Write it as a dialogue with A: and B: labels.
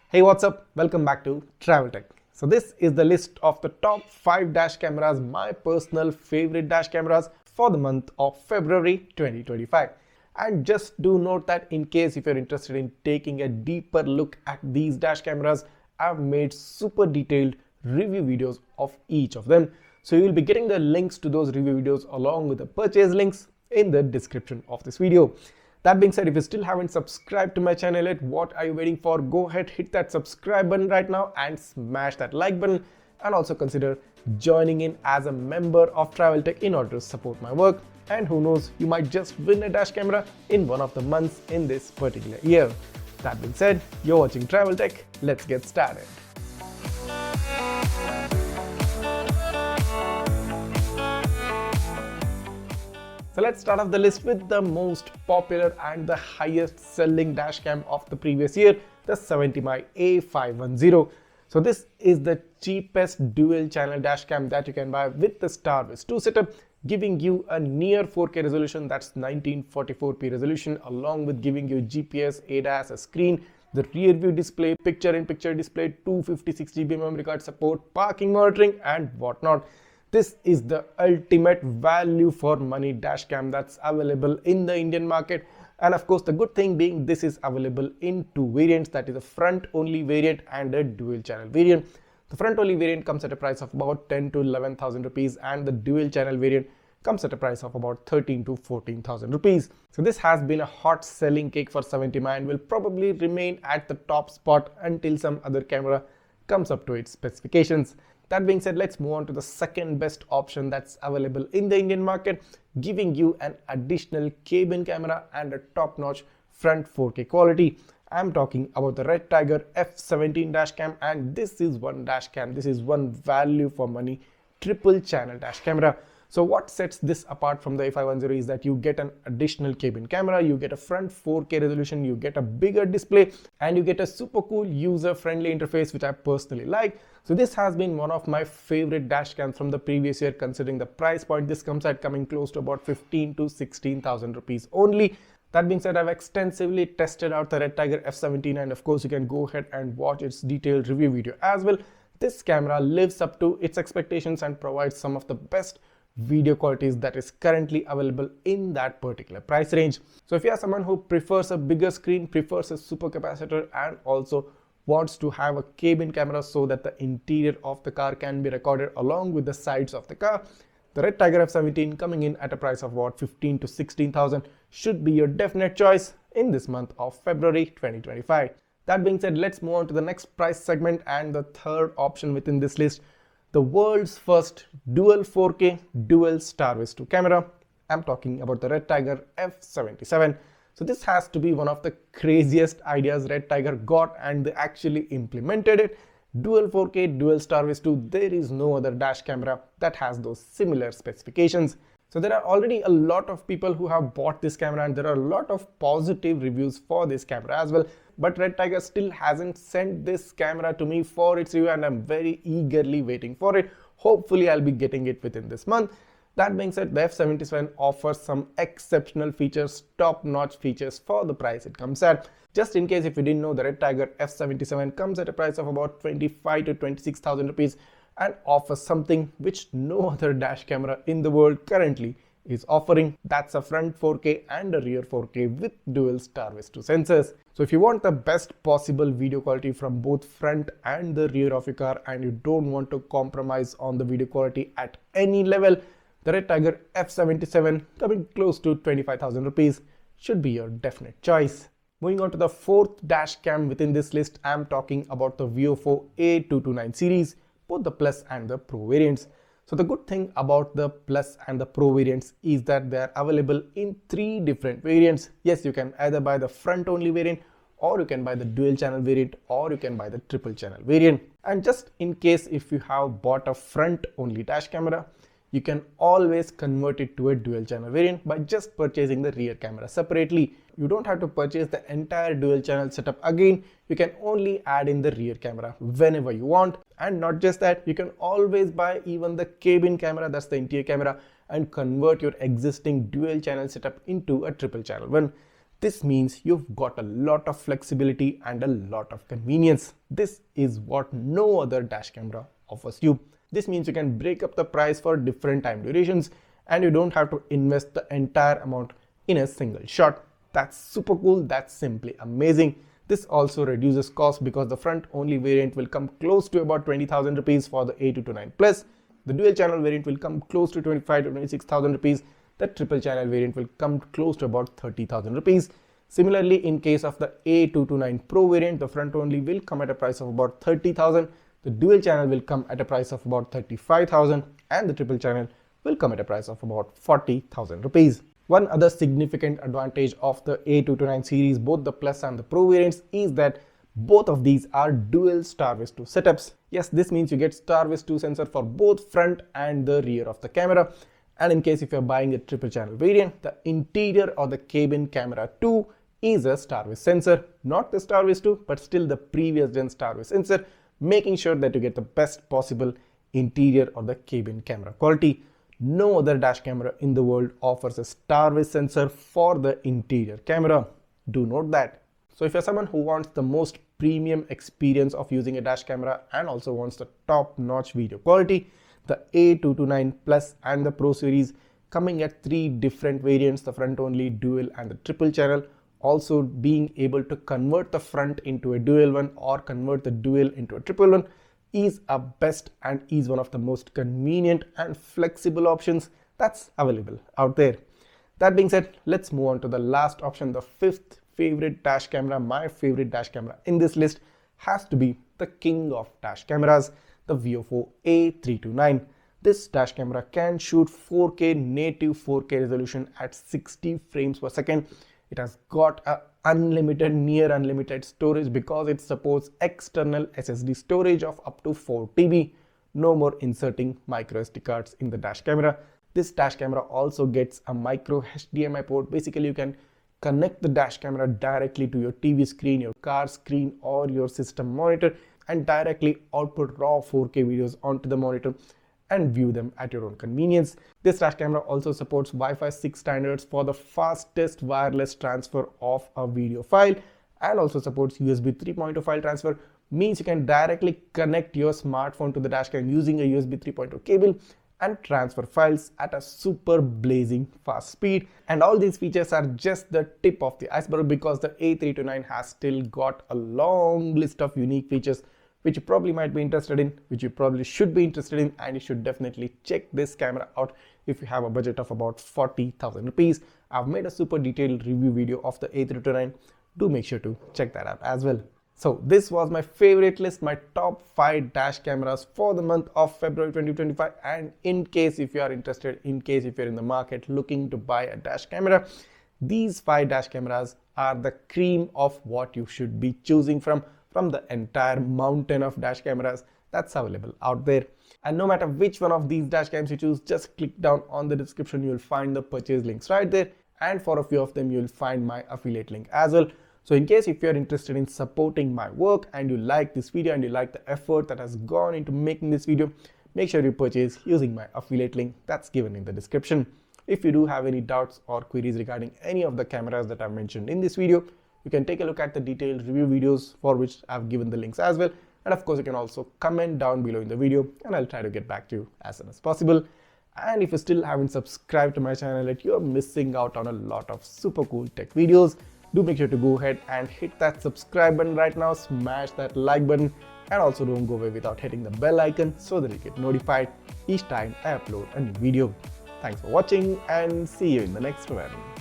A: Hey, what's up? Welcome back to Travel Tech. So this is the list of the top 5 dash cameras, my personal favorite dash cameras for the month of February 2025. And just do note that in case if you're interested in taking a deeper look at these dash cameras, I've made super detailed review videos of each of them. So you'll be getting the links to those review videos along with the purchase links in the description of this video. That being said, if you still haven't subscribed to my channel yet, what are you waiting for? Go ahead, hit that subscribe button right now and smash that like button, and also consider joining in as a member of Travel Tech in order to support my work. And who knows, you might just win a dash camera in one of the months in this particular year. That being said, you're watching Travel Tech. Let's get started. So let's start off the list with the most popular and the highest selling dashcam of the previous year, the 70mm A510. So this is the cheapest dual channel dashcam that you can buy with the starvis 2 setup, giving you a near 4K resolution, that's 1944p resolution, along with giving you GPS, ADAS, a screen, the rear view display, picture-in-picture display, 256GB memory card support, parking monitoring and whatnot. This is the ultimate value for money dashcam that's available in the Indian market. And of course, the good thing being this is available in two variants, that is a front only variant and a dual channel variant. The front only variant comes at a price of about 10 to 11,000 rupees, and the dual channel variant comes at a price of about 13 to 14,000 rupees. So this has been a hot selling cake for 70mm and will probably remain at the top spot until some other camera comes up to its specifications. That being said, let's move on to the second best option that's available in the Indian market, giving you an additional cabin camera and a top-notch front 4K quality. I'm talking about the Redtiger F77 dashcam, and this is one dashcam. This is one value for money triple channel dash camera. So what sets this apart from the A510 is that you get an additional cabin camera, you get a front 4K resolution, you get a bigger display, and you get a super cool user-friendly interface, which I personally like. So this has been one of my favorite dash cams from the previous year, considering the price point this comes at, coming close to about 15 to 16,000 rupees only. That being said, I've extensively tested out the Redtiger F77, and of course you can go ahead and watch its detailed review video as well. This camera lives up to its expectations and provides some of the best video qualities that is currently available in that particular price range. So if you are someone who prefers a bigger screen, prefers a super capacitor, and also wants to have a cabin camera so that the interior of the car can be recorded along with the sides of the car, the Redtiger F77 coming in at a price of about 15 to 16,000 should be your definite choice in this month of February 2025. That being said, let's move on to the next price segment and the third option within this list, the world's first dual 4K dual starvis 2 camera. I'm talking about the Redtiger F77. So this has to be one of the craziest ideas Redtiger got, and they actually implemented it. Dual 4K dual starvis 2, there is no other dash camera that has those similar specifications. So there are already a lot of people who have bought this camera, and there are a lot of positive reviews for this camera as well. But Redtiger still hasn't sent this camera to me for its review, and I'm very eagerly waiting for it. Hopefully I'll be getting it within this month. That being said, the F77 offers some exceptional features, top-notch features for the price it comes at. Just in case if you didn't know, the Redtiger F77 comes at a price of about 25 to 26,000 rupees and offers something which no other dash camera in the world currently is offering. That's a front 4K and a rear 4K with dual starvis 2 sensors. So if you want the best possible video quality from both front and the rear of your car, and you don't want to compromise on the video quality at any level, the Redtiger F77 coming close to 25,000 rupees should be your definite choice. Moving on to the fourth dash cam within this list, I'm talking about the Viofo A229 series, both the Plus and the Pro variants. So the good thing about the Plus and the Pro variants is that they are available in three different variants. Yes, you can either buy the front only variant, or you can buy the dual channel variant, or you can buy the triple channel variant. And just in case if you have bought a front only dash camera, you can always convert it to a dual channel variant by just purchasing the rear camera separately. You don't have to purchase the entire dual channel setup again. You can only add in the rear camera whenever you want. And not just that, you can always buy even the cabin camera, that's the interior camera, and convert your existing dual channel setup into a triple channel one. This means you've got a lot of flexibility and a lot of convenience. This is what no other dash camera offers you. This means you can break up the price for different time durations and you don't have to invest the entire amount in a single shot. That's super cool. That's simply amazing. This also reduces cost because the front only variant will come close to about 20,000 rupees for the A229 Plus. The dual channel variant will come close to 25 to 26,000 rupees. The triple channel variant will come close to about 30,000 rupees. Similarly, in case of the A229 Pro variant, the front only will come at a price of about 30,000. The dual channel will come at a price of about 35,000 and the triple channel will come at a price of about 40,000 rupees. One other significant advantage of the A229 series, both the Plus and the Pro variants, is that both of these are dual starvis 2 setups. Yes, this means you get starvis 2 sensor for both front and the rear of the camera. And in case if you're buying a triple channel variant, the interior or the cabin camera 2 is a starvis sensor, not the starvis 2, but still the previous gen starvis sensor, making sure that you get the best possible interior or the cabin camera quality. No other dash camera in the world offers a starvis sensor for the interior camera. Do note that. So if you're someone who wants the most premium experience of using a dash camera and also wants the top-notch video quality, the A229 Plus and the Pro series coming at 3 different variants, the front only, dual and the triple channel, also being able to convert the front into a dual one or convert the dual into a triple one, is a best and is one of the most convenient and flexible options that's available out there. That being said, let's move on to the last option. The fifth favorite dash camera, my favorite dash camera in this list, has to be the king of dash cameras, the Viofo A329. This dash camera can shoot 4K native 4K resolution at 60 frames per second. It has got a unlimited, near unlimited storage because it supports external SSD storage of up to 4 TB. No more inserting micro SD cards in the dash camera. This dash camera also gets a micro HDMI port. Basically, you can connect the dash camera directly to your TV screen, your car screen, or your system monitor and directly output raw 4K videos onto the monitor and view them at your own convenience. This dash camera also supports Wi-Fi 6 standards for the fastest wireless transfer of a video file and also supports USB 3.0 file transfer, means you can directly connect your smartphone to the dashcam using a USB 3.0 cable and transfer files at a super blazing fast speed. And all these features are just the tip of the iceberg because the A329 has still got a long list of unique features which you probably might be interested in, which you probably should be interested in, and you should definitely check this camera out if you have a budget of about 40,000 rupees. I've made a super detailed review video of the A329. Do make sure to check that out as well. So this was my favorite list, my top 5 dash cameras for the month of February 2025. And in case if you are interested, in case if you're in the market looking to buy a dash camera, these 5 dash cameras are the cream of what you should be choosing from the entire mountain of dash cameras that's available out there. And no matter which one of these dash cams you choose, just click down on the description. You'll find the purchase links right there. And for a few of them, you'll find my affiliate link as well. So in case if you're interested in supporting my work and you like this video and you like the effort that has gone into making this video, make sure you purchase using my affiliate link that's given in the description. If you do have any doubts or queries regarding any of the cameras that I've mentioned in this video, you can take a look at the detailed review videos for which I've given the links as well. And of course, you can also comment down below in the video and I'll try to get back to you as soon as possible. And if you still haven't subscribed to my channel yet, you're missing out on a lot of super cool tech videos. Do make sure to go ahead and hit that subscribe button right now, smash that like button, and also don't go away without hitting the bell icon so that you get notified each time I upload a new video. Thanks for watching and see you in the next one.